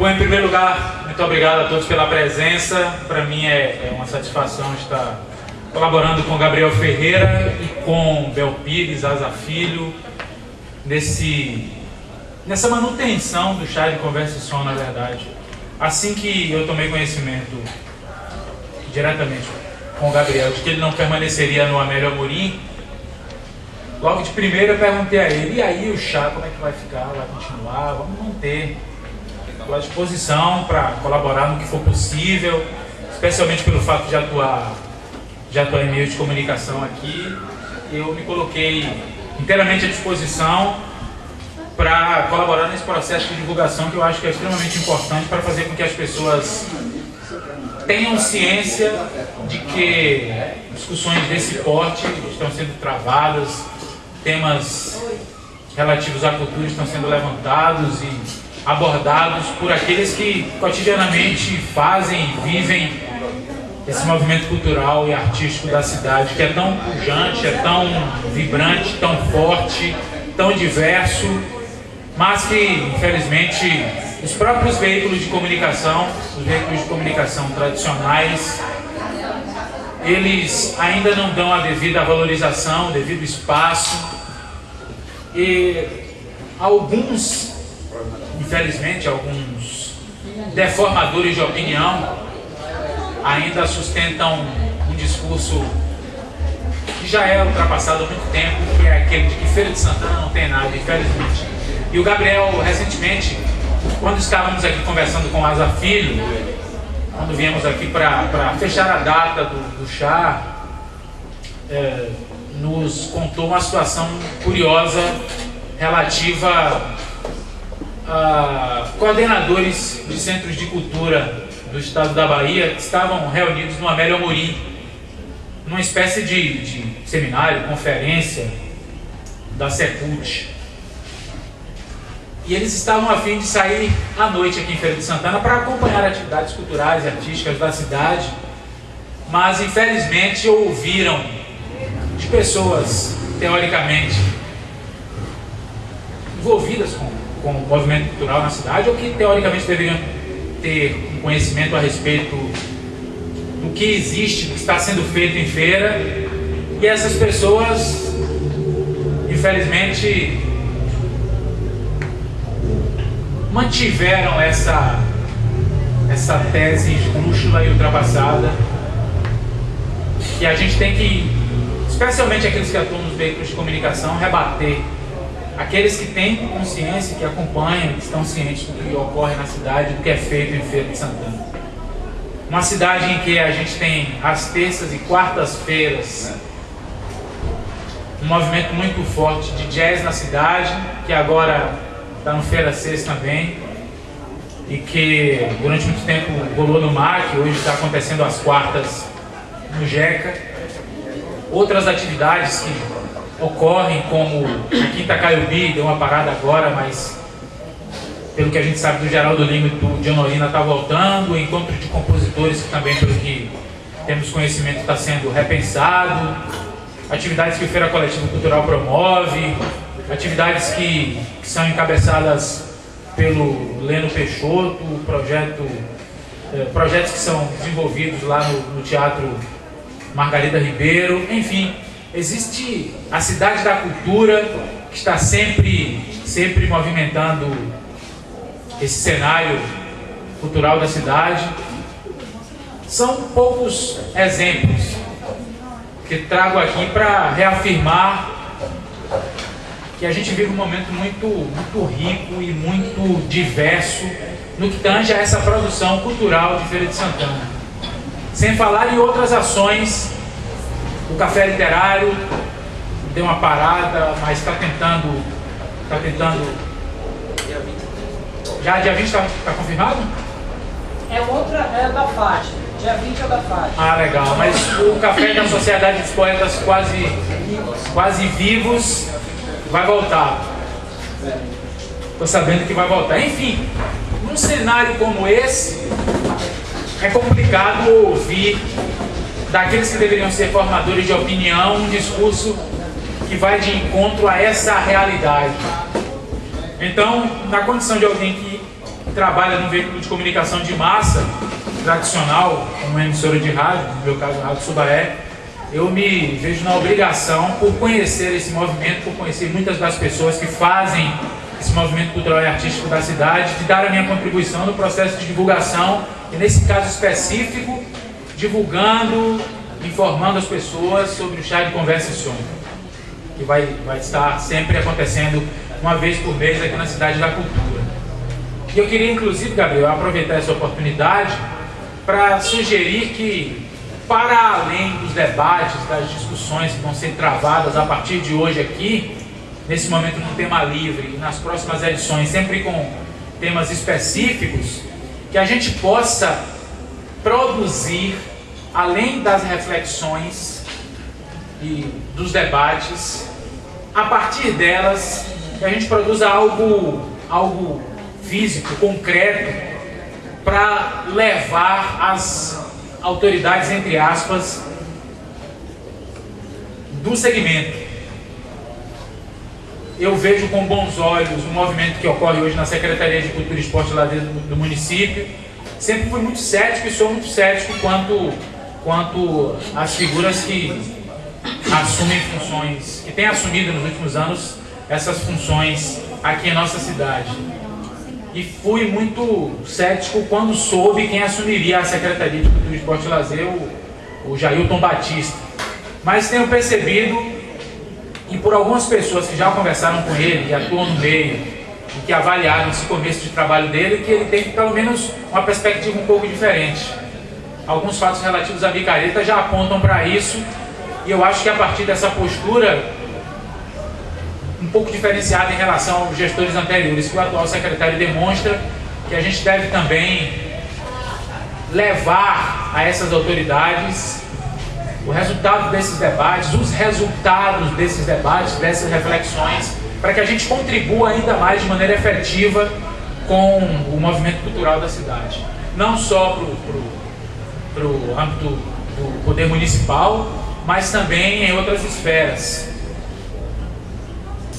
Bom, em primeiro lugar, muito obrigado a todos pela presença. Para mim é uma satisfação estar colaborando com Gabriel Ferreira e com Bel Pires, Asa Filho, nessa manutenção do chá de conversa e som, na verdade. Assim que eu tomei conhecimento diretamente com o Gabriel de que ele não permaneceria no Amélio Amorim, logo de primeira eu perguntei a ele: e aí o chá, como é que vai ficar? Vai continuar? Vamos manter. Estou à disposição para colaborar no que for possível, especialmente pelo fato de atuar em meio de comunicação aqui. Eu me coloquei inteiramente à disposição para colaborar nesse processo de divulgação que eu acho que é extremamente importante para fazer com que as pessoas tenham ciência de que discussões desse porte estão sendo travadas, temas relativos à cultura estão sendo levantados e abordados por aqueles que cotidianamente fazem e vivem esse movimento cultural e artístico da cidade, que é tão pujante, é tão vibrante, tão forte, tão diverso, mas que, infelizmente, os próprios veículos de comunicação, os veículos de comunicação tradicionais, eles ainda não dão a devida valorização, o devido espaço, e infelizmente, alguns deformadores de opinião ainda sustentam um discurso que já é ultrapassado há muito tempo, que é aquele de que Feira de Santana não tem nada, infelizmente. E o Gabriel, recentemente, quando estávamos aqui conversando com o Asa Filho, quando viemos aqui para fechar a data do chá, nos contou uma situação curiosa relativa a coordenadores de centros de cultura do estado da Bahia que estavam reunidos no Amélio Amorim, numa espécie de seminário, conferência da Secult. E eles estavam a fim de sair à noite aqui em Feira de Santana para acompanhar atividades culturais e artísticas da cidade, mas infelizmente ouviram de pessoas teoricamente envolvidas com o movimento cultural na cidade, ou que teoricamente deveriam ter um conhecimento a respeito do que existe, do que está sendo feito em feira, e essas pessoas, infelizmente, mantiveram essa tese esdrúxula e ultrapassada, que a gente tem que, especialmente aqueles que atuam nos veículos de comunicação, rebater. Aqueles que têm consciência, que acompanham, que estão cientes do que ocorre na cidade, do que é feito em Feira de Santana. Uma cidade em que a gente tem às terças e quartas-feiras um movimento muito forte de jazz na cidade, que agora está no Feira 6 também, e que durante muito tempo rolou no MAC, hoje está acontecendo às quartas no JECA. Outras atividades que ocorrem, como a Quinta Caiubi, deu uma parada agora, mas pelo que a gente sabe do Geraldo Lima e do de Honorina está voltando, o encontro de compositores, que também, pelo que temos conhecimento, está sendo repensado, atividades que o Feira Coletivo Cultural promove, atividades que são encabeçadas pelo Leno Peixoto, projetos que são desenvolvidos lá no Teatro Margarida Ribeiro, enfim. Existe a Cidade da Cultura, que está sempre movimentando esse cenário cultural da cidade. São poucos exemplos que trago aqui para reafirmar que a gente vive um momento muito rico e muito diverso no que tange a essa produção cultural de Feira de Santana. Sem falar em outras ações. O Café Literário deu uma parada, mas está tentando. Já dia 20 está confirmado? É da FAT. Dia 20 é da FAT. Ah, legal. Mas o Café da Sociedade dos Poetas quase Vivos vai voltar. Estou sabendo que vai voltar. Enfim, num cenário como esse, é complicado ouvir daqueles que deveriam ser formadores de opinião um discurso que vai de encontro a essa realidade. Então, na condição de alguém que trabalha num veículo de comunicação de massa tradicional, como uma emissora de rádio, no meu caso a Rádio Subaé, eu me vejo na obrigação, por conhecer esse movimento, por conhecer muitas das pessoas que fazem esse movimento cultural e artístico da cidade, de dar a minha contribuição no processo de divulgação, e nesse caso específico, divulgando, informando as pessoas sobre o Chá de Conversa e Sonho, que vai estar sempre acontecendo uma vez por mês aqui na Cidade da Cultura. E eu queria, inclusive, Gabriel, aproveitar essa oportunidade para sugerir que, para além dos debates, das discussões que vão ser travadas a partir de hoje aqui, nesse momento num tema livre, e nas próximas edições, sempre com temas específicos, que a gente possa produzir, além das reflexões e dos debates, a partir delas, que a gente produza algo físico, concreto, para levar as autoridades, entre aspas, do segmento. Eu vejo com bons olhos o movimento que ocorre hoje na Secretaria de Cultura e Esporte lá dentro do município. Sempre fui muito cético e sou muito cético quanto às figuras que assumem funções, que têm assumido nos últimos anos essas funções aqui em nossa cidade. E fui muito cético quando soube quem assumiria a Secretaria de Cultura, Esporte e Lazer, o Jailton Batista. Mas tenho percebido, e por algumas pessoas que já conversaram com ele, que atuam no meio, e que avaliaram esse começo de trabalho dele, que ele tem pelo menos uma perspectiva um pouco diferente. Alguns fatos relativos à micareta já apontam para isso, e eu acho que a partir dessa postura um pouco diferenciada em relação aos gestores anteriores, que o atual secretário demonstra, que a gente deve também levar a essas autoridades o resultado desses debates, os resultados desses debates, dessas reflexões, para que a gente contribua ainda mais de maneira efetiva com o movimento cultural da cidade. Não só para o âmbito do poder municipal, mas também em outras esferas.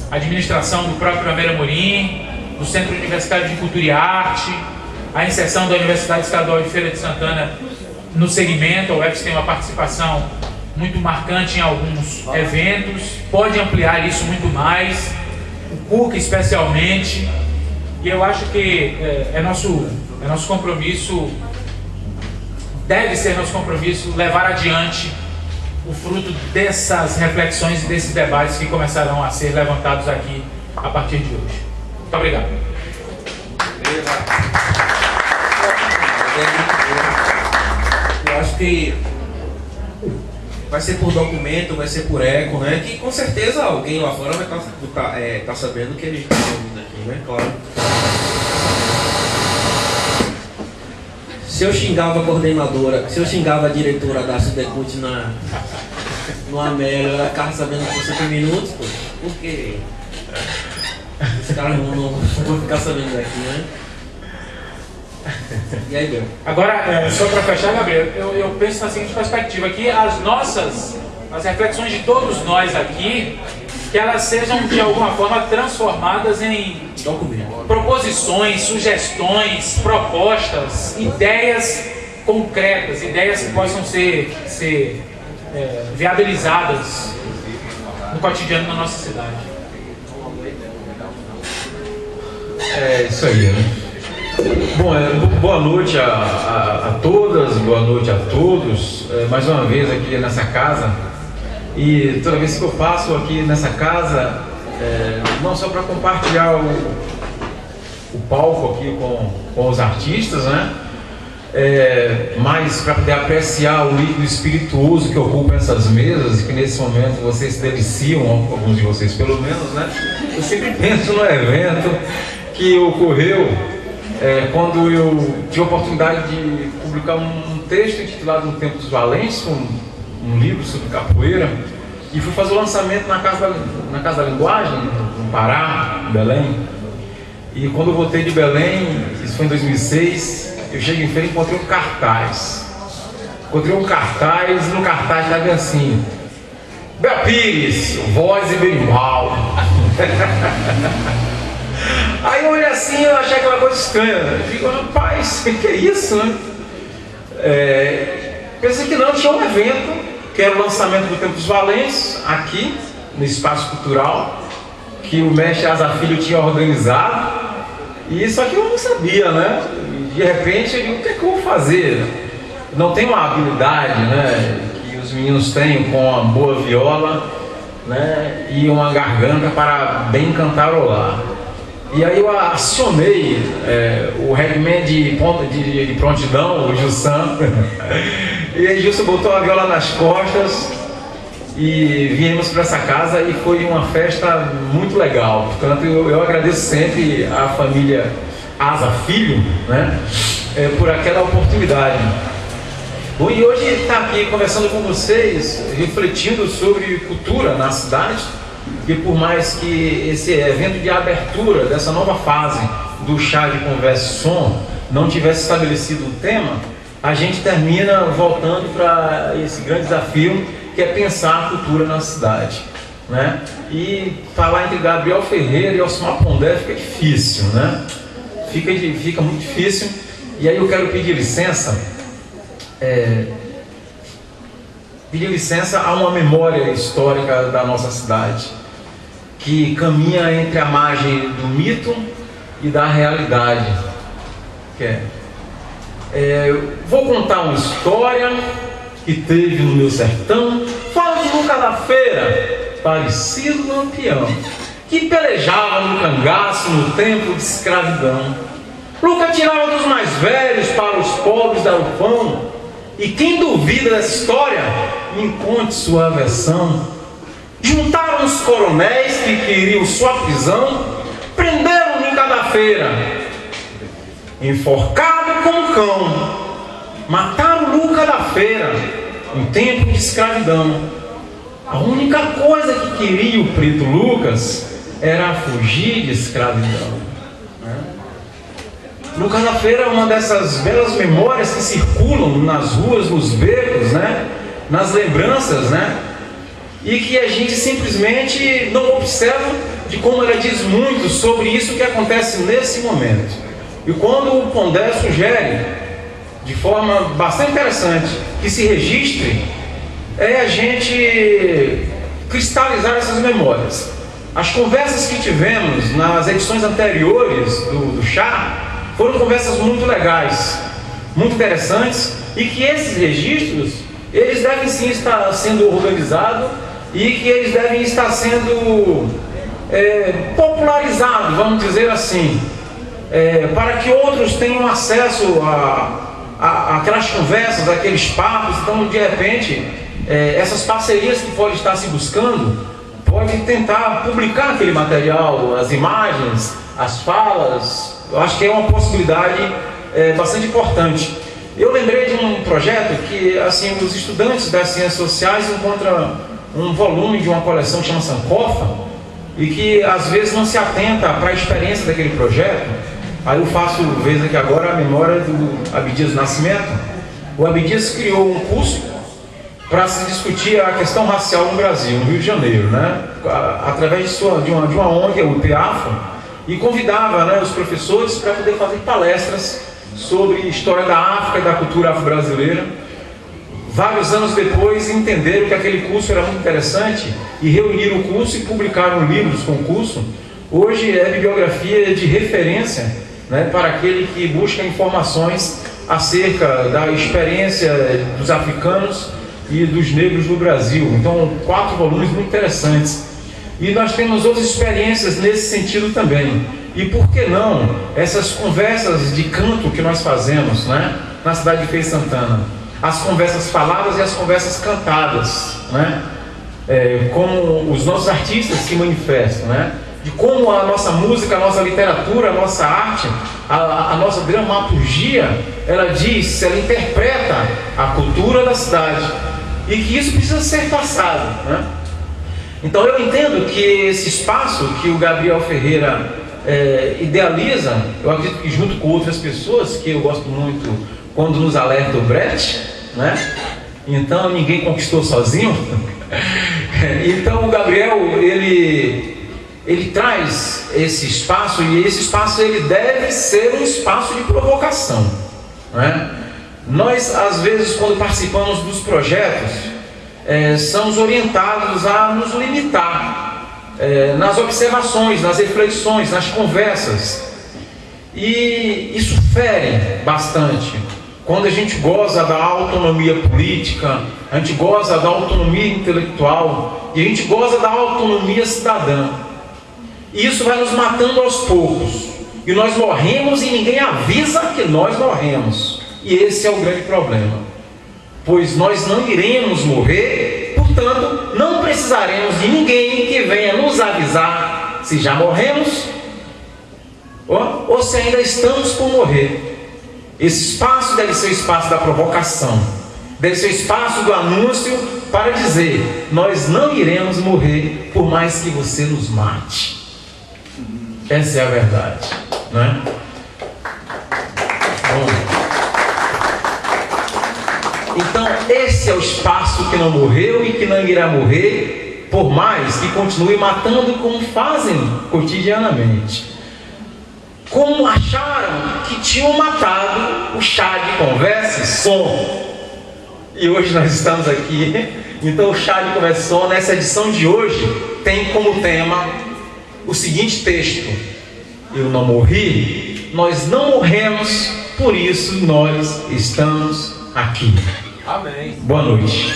A administração do próprio Amélia Amorim, do Centro Universitário de Cultura e Arte, a inserção da Universidade Estadual de Feira de Santana no segmento. A UFS tem uma participação muito marcante em alguns eventos, pode ampliar isso muito mais, o CUC especialmente, e eu acho que é nosso compromisso, deve ser nosso compromisso levar adiante o fruto dessas reflexões e desses debates que começarão a ser levantados aqui a partir de hoje. Muito obrigado. Eu acho que vai ser por documento, vai ser por eco, né? Que com certeza alguém lá fora vai estar sabendo que a gente está ouvindo aqui, né? Claro. Se eu xingava a coordenadora, se eu xingava a diretora da Sudecult no Amélia, ela ficava sabendo por 5 minutos, pô. Por quê? Esse cara não vou ficar sabendo daqui, né? E aí, Bel? Agora, só para fechar, Gabriel, eu penso na seguinte perspectiva, que as reflexões de todos nós aqui, que elas sejam de alguma forma transformadas em proposições, sugestões, propostas, ideias concretas, ideias que possam ser viabilizadas no cotidiano da nossa cidade. É isso aí, né? Bom, boa noite a todas, boa noite a todos, mais uma vez aqui nessa casa. E toda vez que eu passo aqui nessa casa, não só para compartilhar o palco aqui com os artistas, né? Mas para poder apreciar o líquido espirituoso que ocupa essas mesas, e que nesse momento vocês se deliciam, alguns de vocês pelo menos, né? Eu sempre penso no evento que ocorreu quando eu tive a oportunidade de publicar um texto intitulado No Tempo dos Valentes, um livro sobre capoeira, e fui fazer o lançamento na Casa da Linguagem, no Pará, em Belém. E quando eu voltei de Belém, isso foi em 2006, eu cheguei em feira e encontrei um cartaz. E no cartaz estava assim: Bel Pires, voz e berimbau. Aí eu olhei assim, eu achei aquela coisa estranha. Eu digo, rapaz, que é isso, né? Pensei que não, tinha um evento, que era o lançamento do Tempo dos Valentes, aqui, no Espaço Cultural, que o mestre Asa Filho tinha organizado. E isso aqui eu não sabia, né? De repente eu digo, o que é que eu vou fazer? Não tenho uma habilidade, né, que os meninos têm com uma boa viola, né, e uma garganta para bem cantarolar. E aí eu acionei o Regman de prontidão, o Gilson, e aí Gilson botou a viola nas costas e viemos para essa casa e foi uma festa muito legal. Portanto, eu agradeço sempre a família Asa Filho, né, por aquela oportunidade. Bom, e hoje está aqui conversando com vocês, refletindo sobre cultura na cidade, e por mais que esse evento de abertura dessa nova fase do Chá de Conversa e Som não tivesse estabelecido o tema, a gente termina voltando para esse grande desafio que é pensar a cultura na cidade, né? E falar entre Gabriel Ferreira e Osmar Pondé fica difícil, né? Fica muito difícil. E aí eu quero pedir licença a uma memória histórica da nossa cidade, que caminha entre a margem do mito e da realidade. Vou contar uma história que teve no meu sertão. Fala de Luca da Feira, parecido lampião, que pelejava no cangaço no tempo de escravidão. Luca tirava dos mais velhos para os pobres dar o pão. E quem duvida dessa história, me conte sua versão. Juntaram os coronéis que queriam sua prisão, prenderam Luca da Feira, enforcado como cão. Mataram Luca da Feira em tempo de escravidão. A única coisa que queria o preto Lucas era fugir de escravidão. Luca da Feira é uma dessas belas memórias que circulam nas ruas, nos becos, né? Nas lembranças, né? E que a gente simplesmente não observa de como ela diz muito sobre isso que acontece nesse momento. E quando o Pondé sugere, de forma bastante interessante, que se registre, a gente cristalizar essas memórias. As conversas que tivemos nas edições anteriores do Chá foram conversas muito legais, muito interessantes, e que esses registros, eles devem sim estar sendo organizados e que eles devem estar sendo popularizados, vamos dizer assim, para que outros tenham acesso a aquelas conversas, aqueles papos. Então, de repente, essas parcerias que podem estar se buscando, podem tentar publicar aquele material, as imagens, as falas. Eu acho que é uma possibilidade bastante importante. Eu lembrei de um projeto que, assim, os estudantes das ciências sociais encontram um volume de uma coleção que chama Sankofa, e que às vezes não se atenta para a experiência daquele projeto. Aí eu faço vez aqui agora a memória do Abdias Nascimento. O Abdias criou um curso para se discutir a questão racial no Brasil, no Rio de Janeiro, né? Através de uma ONG, o PEAFA, e convidava, né, os professores para poder fazer palestras sobre história da África e da cultura afro-brasileira. Vários anos depois entenderam que aquele curso era muito interessante e reuniram o curso e publicaram livros com o curso. Hoje é bibliografia de referência, né, para aquele que busca informações acerca da experiência dos africanos e dos negros no Brasil. Então, 4 volumes muito interessantes. E nós temos outras experiências nesse sentido também. E por que não essas conversas de canto que nós fazemos, né, na cidade de Feira de Santana? As conversas faladas e as conversas cantadas, né? Como os nossos artistas se manifestam, né? De como a nossa música, a nossa literatura, a nossa arte, a nossa dramaturgia, ela diz, ela interpreta a cultura da cidade. E que isso precisa ser passado, né? Então eu entendo que esse espaço que o Gabriel Ferreira idealiza, eu acredito que junto com outras pessoas, que eu gosto muito quando nos alerta o Brecht, né? Então ninguém conquistou sozinho. Então o Gabriel, ele ele traz esse espaço, e esse espaço ele deve ser um espaço de provocação, não é? Nós, às vezes, quando participamos dos projetos, somos orientados a nos limitar nas observações, nas reflexões, nas conversas, e isso fere bastante. Quando a gente goza da autonomia política, a gente goza da autonomia intelectual, e a gente goza da autonomia cidadã. E isso vai nos matando aos poucos. E nós morremos e ninguém avisa que nós morremos. E esse é o grande problema. Pois nós não iremos morrer, portanto, não precisaremos de ninguém que venha nos avisar se já morremos ou se ainda estamos por morrer. Esse espaço deve ser o espaço da provocação, deve ser o espaço do anúncio para dizer: nós não iremos morrer por mais que você nos mate. Essa é a verdade, não é? Bom, então esse é o espaço que não morreu e que não irá morrer, por mais que continue matando como fazem cotidianamente. Como acharam que tinham matado o chá de conversa e som, e hoje nós estamos aqui. Então o chá de conversa e som, nessa edição de hoje, tem como tema o seguinte texto: eu não morri, nós não morremos, por isso nós estamos aqui. Amém. Boa noite.